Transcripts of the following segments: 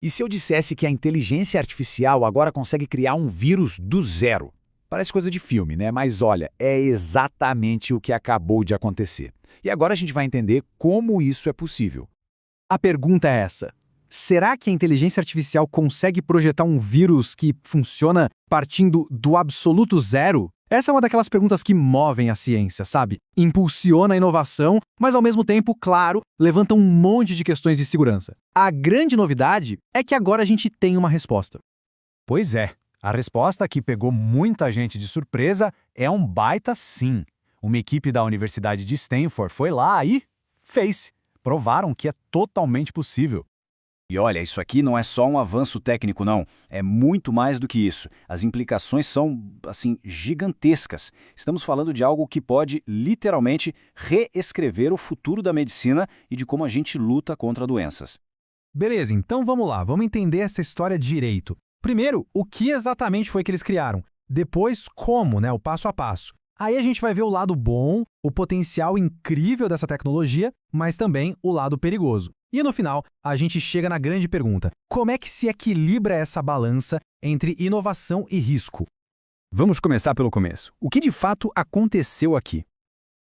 E se eu dissesse que a inteligência artificial agora consegue criar um vírus do zero? Parece coisa de filme, né? Mas olha, é exatamente o que acabou de acontecer. E agora a gente vai entender como isso é possível. A pergunta é essa: será que a inteligência artificial consegue projetar um vírus que funciona partindo do absoluto zero? Essa é uma daquelas perguntas que movem a ciência, sabe? Impulsiona a inovação, mas ao mesmo tempo, claro, levanta um monte de questões de segurança. A grande novidade é que agora a gente tem uma resposta. Pois é, a resposta que pegou muita gente de surpresa é um baita sim. Uma equipe da Universidade de Stanford foi lá e fez. Provaram que é totalmente possível. E olha, isso aqui não é só um avanço técnico, não. É muito mais do que isso. As implicações são, assim, gigantescas. Estamos falando de algo que pode, literalmente, reescrever o futuro da medicina e de como a gente luta contra doenças. Beleza, então vamos lá, vamos entender essa história direito. Primeiro, o que exatamente foi que eles criaram? Depois, como, né? O passo a passo. Aí a gente vai ver o lado bom, o potencial incrível dessa tecnologia, mas também o lado perigoso. E no final, a gente chega na grande pergunta: como é que se equilibra essa balança entre inovação e risco? Vamos começar pelo começo. O que de fato aconteceu aqui?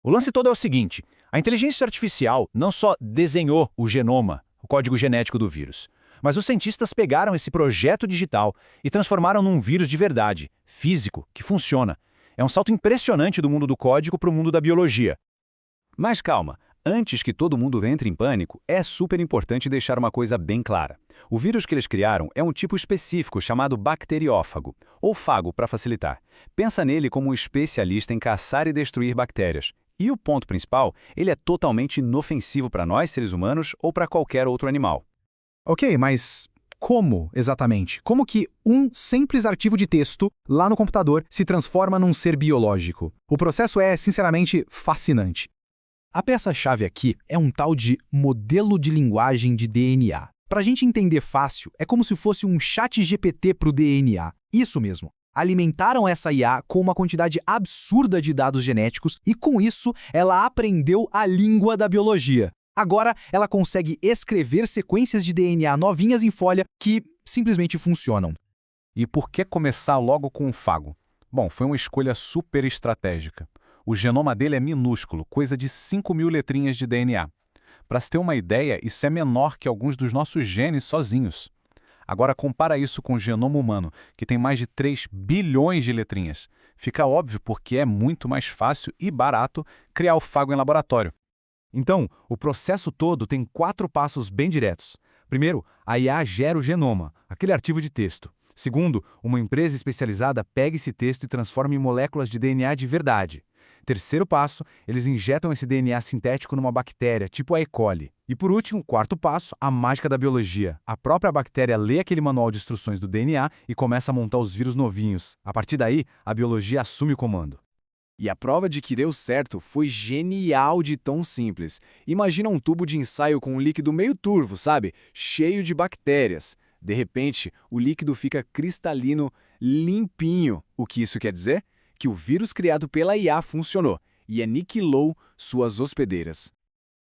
O lance todo é o seguinte: a inteligência artificial não só desenhou o genoma, o código genético do vírus, mas os cientistas pegaram esse projeto digital e transformaram num vírus de verdade, físico, que funciona. É um salto impressionante do mundo do código para o mundo da biologia. Mas calma, antes que todo mundo entre em pânico, é super importante deixar uma coisa bem clara. O vírus que eles criaram é um tipo específico chamado bacteriófago, ou fago para facilitar. Pensa nele como um especialista em caçar e destruir bactérias. E o ponto principal, ele é totalmente inofensivo para nós, seres humanos, ou para qualquer outro animal. Ok, mas como exatamente? Como que um simples arquivo de texto lá no computador se transforma num ser biológico? O processo é, sinceramente, fascinante. A peça-chave aqui é um tal de modelo de linguagem de DNA. Para a gente entender fácil, é como se fosse um chat GPT para o DNA. Isso mesmo. Alimentaram essa IA com uma quantidade absurda de dados genéticos e, com isso, ela aprendeu a língua da biologia. Agora, ela consegue escrever sequências de DNA novinhas em folha que simplesmente funcionam. E por que começar logo com o fago? Bom, foi uma escolha super estratégica. O genoma dele é minúsculo, coisa de 5.000 letrinhas de DNA. Para se ter uma ideia, isso é menor que alguns dos nossos genes sozinhos. Agora compara isso com o genoma humano, que tem mais de 3 bilhões de letrinhas. Fica óbvio porque é muito mais fácil e barato criar o fago em laboratório. Então, o processo todo tem 4 passos bem diretos. Primeiro, a IA gera o genoma, aquele arquivo de texto. Segundo, uma empresa especializada pega esse texto e transforma em moléculas de DNA de verdade. Terceiro passo, eles injetam esse DNA sintético numa bactéria, tipo a E. coli. E por último, quarto passo, a mágica da biologia. A própria bactéria lê aquele manual de instruções do DNA e começa a montar os vírus novinhos. A partir daí, a biologia assume o comando. E a prova de que deu certo foi genial de tão simples. Imagina um tubo de ensaio com um líquido meio turvo, sabe? Cheio de bactérias. De repente, o líquido fica cristalino, limpinho. O que isso quer dizer? Que o vírus criado pela IA funcionou e aniquilou suas hospedeiras.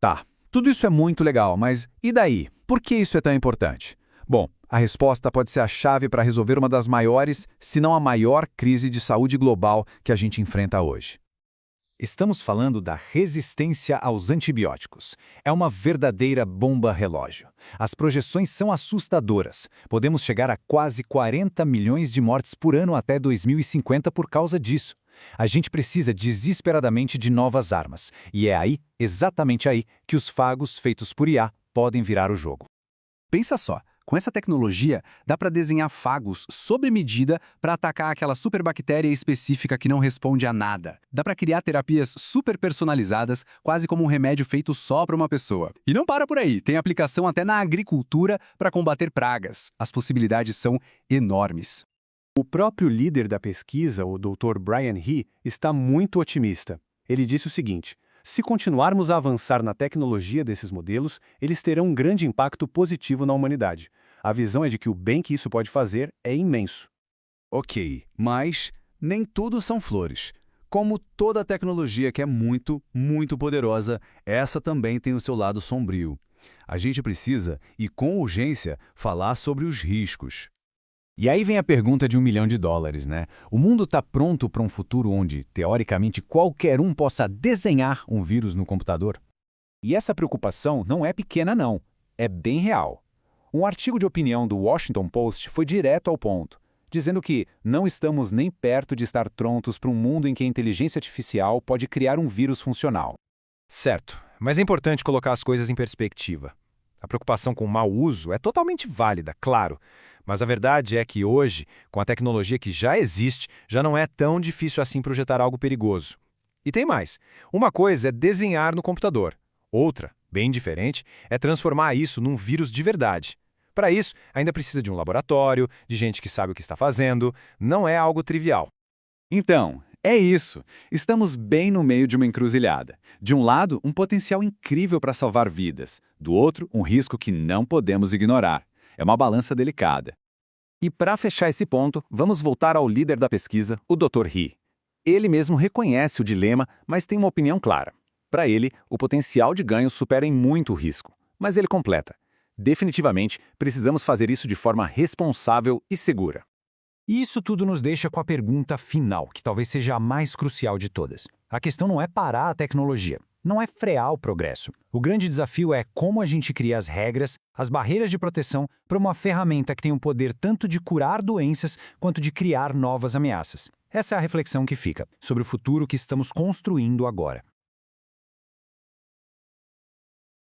Tá, tudo isso é muito legal, mas e daí? Por que isso é tão importante? Bom, a resposta pode ser a chave para resolver uma das maiores, se não a maior crise de saúde global que a gente enfrenta hoje. Estamos falando da resistência aos antibióticos. É uma verdadeira bomba relógio. As projeções são assustadoras. Podemos chegar a quase 40 milhões de mortes por ano até 2050 por causa disso. A gente precisa desesperadamente de novas armas. E é aí, exatamente aí, que os fagos feitos por IA podem virar o jogo. Pensa só. Com essa tecnologia, dá para desenhar fagos sob medida para atacar aquela superbactéria específica que não responde a nada. Dá para criar terapias super personalizadas, quase como um remédio feito só para uma pessoa. E não para por aí, tem aplicação até na agricultura para combater pragas. As possibilidades são enormes. O próprio líder da pesquisa, o Dr. Brian He, está muito otimista. Ele disse o seguinte: se continuarmos a avançar na tecnologia desses modelos, eles terão um grande impacto positivo na humanidade. A visão é de que o bem que isso pode fazer é imenso. Ok, mas nem tudo são flores. Como toda tecnologia que é muito, muito poderosa, essa também tem o seu lado sombrio. A gente precisa, e com urgência, falar sobre os riscos. E aí vem a pergunta de $1 milhão, né? O mundo está pronto para um futuro onde, teoricamente, qualquer um possa desenhar um vírus no computador? E essa preocupação não é pequena, não. É bem real. Um artigo de opinião do Washington Post foi direto ao ponto, dizendo que não estamos nem perto de estar prontos para um mundo em que a inteligência artificial pode criar um vírus funcional. Certo, mas é importante colocar as coisas em perspectiva. A preocupação com o mau uso é totalmente válida, claro, mas a verdade é que hoje, com a tecnologia que já existe, já não é tão difícil assim projetar algo perigoso. E tem mais. Uma coisa é desenhar no computador. Outra, bem diferente, é transformar isso num vírus de verdade. Para isso, ainda precisa de um laboratório, de gente que sabe o que está fazendo, não é algo trivial. Então, é isso. Estamos bem no meio de uma encruzilhada. De um lado, um potencial incrível para salvar vidas. Do outro, um risco que não podemos ignorar. É uma balança delicada. E para fechar esse ponto, vamos voltar ao líder da pesquisa, o Dr. He. Ele mesmo reconhece o dilema, mas tem uma opinião clara. Para ele, o potencial de ganho supera em muito o risco. Mas ele completa: definitivamente, precisamos fazer isso de forma responsável e segura. E isso tudo nos deixa com a pergunta final, que talvez seja a mais crucial de todas. A questão não é parar a tecnologia, não é frear o progresso. O grande desafio é como a gente cria as regras, as barreiras de proteção para uma ferramenta que tem o poder tanto de curar doenças quanto de criar novas ameaças. Essa é a reflexão que fica sobre o futuro que estamos construindo agora.